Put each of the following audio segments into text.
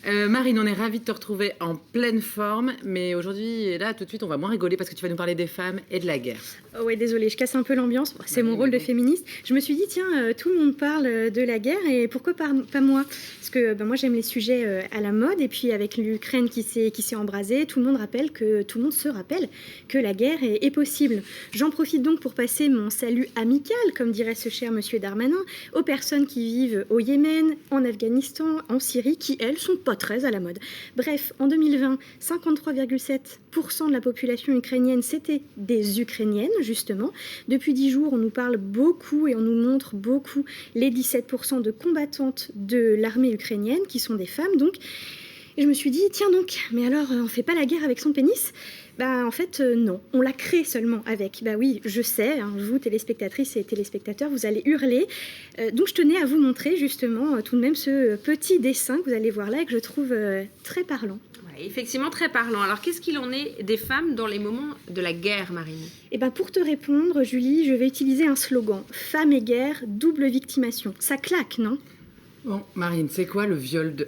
Marine, on est ravis de te retrouver en pleine forme, mais aujourd'hui, là, tout de suite, on va moins rigoler parce que tu vas nous parler des femmes et de la guerre. Oh ouais, désolée, je casse un peu l'ambiance. C'est mon rôle de féministe. Je me suis dit, tiens, tout le monde parle de la guerre et pourquoi pas moi? Parce que moi, j'aime les sujets à la mode et puis avec l'Ukraine qui s'est embrasée, tout le monde se rappelle que la guerre est possible. J'en profite donc pour passer mon salut amical, comme dirait ce cher monsieur Darmanin, aux personnes qui vivent au Yémen, en Afghanistan, en Syrie, qui, elles, sont pas très à la mode. Bref, en 2020, 53,7% de la population ukrainienne, c'était des Ukrainiennes, justement. Depuis 10 jours, on nous parle beaucoup et on nous montre beaucoup les 17% de combattantes de l'armée ukrainienne, qui sont des femmes, donc. Et je me suis dit, tiens donc, mais alors, on fait pas la guerre avec son pénis ? En fait, non. On la crée seulement avec. Oui, je sais, hein, vous, téléspectatrices et téléspectateurs, vous allez hurler. Donc, je tenais à vous montrer, justement, tout de même ce petit dessin que vous allez voir là et que je trouve très parlant. Ouais, effectivement, très parlant. Alors, qu'est-ce qu'il en est des femmes dans les moments de la guerre, Marine ? Pour te répondre, Julie, je vais utiliser un slogan. Femmes et guerre, double victimation. Ça claque, non ? Bon, Marine, c'est quoi le viol de...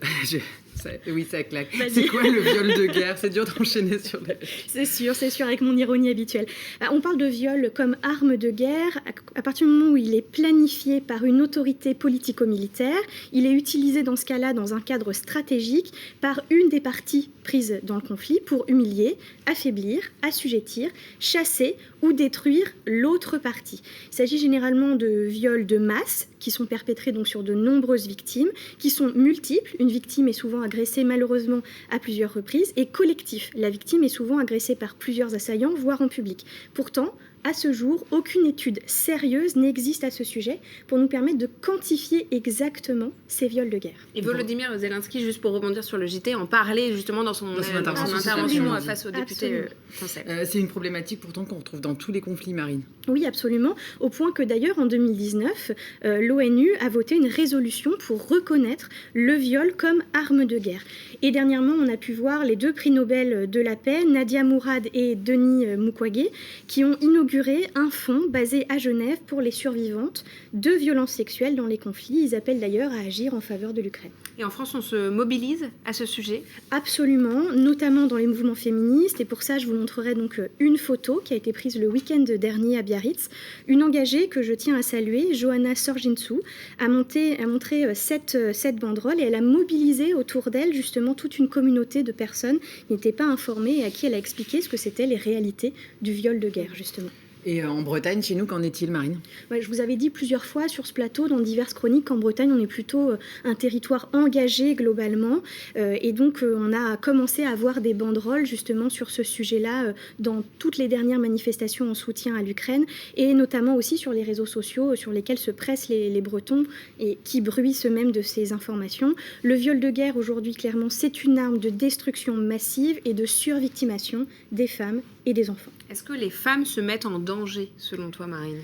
Oui, ça claque. C'est quoi le viol de guerre? C'est dur d'enchaîner sur les... C'est sûr, avec mon ironie habituelle. On parle de viol comme arme de guerre à partir du moment où il est planifié par une autorité politico-militaire. Il est utilisé dans ce cas-là dans un cadre stratégique par une des parties prises dans le conflit pour humilier, affaiblir, assujettir, chasser ou détruire l'autre partie. Il s'agit généralement de viols de masse qui sont perpétrés donc sur de nombreuses victimes, qui sont multiples. Une victime est souvent agressée malheureusement à plusieurs reprises, et collectif. La victime est souvent agressée par plusieurs assaillants, voire en public. Pourtant, à ce jour, aucune étude sérieuse n'existe à ce sujet pour nous permettre de quantifier exactement ces viols de guerre. Et Volodymyr Zelensky, juste pour rebondir sur le JT, en parlait justement dans son intervention face aux députés français. C'est une problématique pourtant qu'on retrouve dans tous les conflits, Marine. Oui, absolument. Au point que d'ailleurs, en 2019, l'ONU a voté une résolution pour reconnaître le viol comme arme de guerre. Et dernièrement, on a pu voir les 2 prix Nobel de la paix, Nadia Mourad et Denis Mukwege, qui ont inauguré un fonds basé à Genève pour les survivantes de violences sexuelles dans les conflits. Ils appellent d'ailleurs à agir en faveur de l'Ukraine. Et en France, on se mobilise à ce sujet ? Absolument, notamment dans les mouvements féministes. Et pour ça, je vous montrerai donc une photo qui a été prise le week-end dernier à Biarritz. Une engagée que je tiens à saluer, Johanna Sorgintsou, a montré 7 banderoles et elle a mobilisé autour d'elle justement toute une communauté de personnes qui n'étaient pas informées et à qui elle a expliqué ce que c'était les réalités du viol de guerre, justement. Et en Bretagne, chez nous, qu'en est-il, Marine ? Je vous avais dit plusieurs fois sur ce plateau, dans diverses chroniques, qu'en Bretagne, on est plutôt un territoire engagé globalement. Et donc, on a commencé à avoir des banderoles justement sur ce sujet-là dans toutes les dernières manifestations en soutien à l'Ukraine et notamment aussi sur les réseaux sociaux sur lesquels se pressent les Bretons et qui bruissent eux-mêmes de ces informations. Le viol de guerre, aujourd'hui, clairement, c'est une arme de destruction massive et de survictimation des femmes et des enfants. Est-ce que les femmes se mettent en danger, selon toi, Marine ?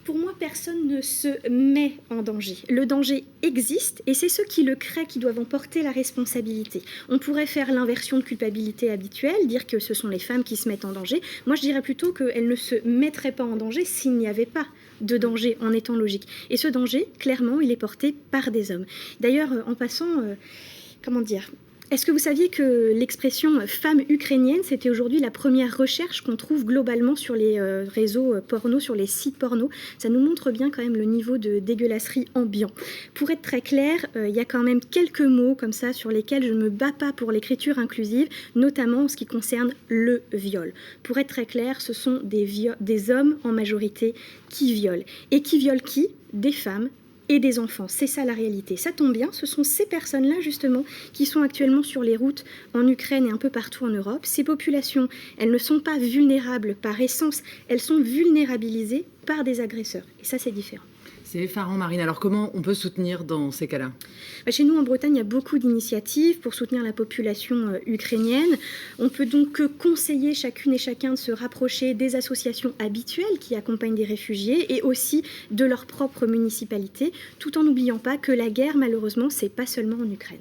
Pour moi, personne ne se met en danger. Le danger existe et c'est ceux qui le créent qui doivent en porter la responsabilité. On pourrait faire l'inversion de culpabilité habituelle, dire que ce sont les femmes qui se mettent en danger. Moi, je dirais plutôt qu'elles ne se mettraient pas en danger s'il n'y avait pas de danger, en étant logique. Et ce danger, clairement, il est porté par des hommes. D'ailleurs, en passant, est-ce que vous saviez que l'expression « femme ukrainienne », c'était aujourd'hui la première recherche qu'on trouve globalement sur les réseaux porno, sur les sites porno. Ça nous montre bien quand même le niveau de dégueulasserie ambiant. Pour être très clair, il y a quand même quelques mots comme ça sur lesquels je ne me bats pas pour l'écriture inclusive, notamment en ce qui concerne le viol. Pour être très clair, ce sont des hommes en majorité qui violent. Et qui violent qui ? Des femmes et des enfants. C'est ça la réalité. Ça tombe bien, ce sont ces personnes-là justement qui sont actuellement sur les routes en Ukraine et un peu partout en Europe. Ces populations, elles ne sont pas vulnérables par essence, elles sont vulnérabilisées par des agresseurs. Et ça, c'est différent. C'est effarant, Marine. Alors, comment on peut soutenir dans ces cas-là ? Chez nous, en Bretagne, il y a beaucoup d'initiatives pour soutenir la population ukrainienne. On peut donc conseiller chacune et chacun de se rapprocher des associations habituelles qui accompagnent des réfugiés et aussi de leur propre municipalité, tout en n'oubliant pas que la guerre, malheureusement, c'est pas seulement en Ukraine.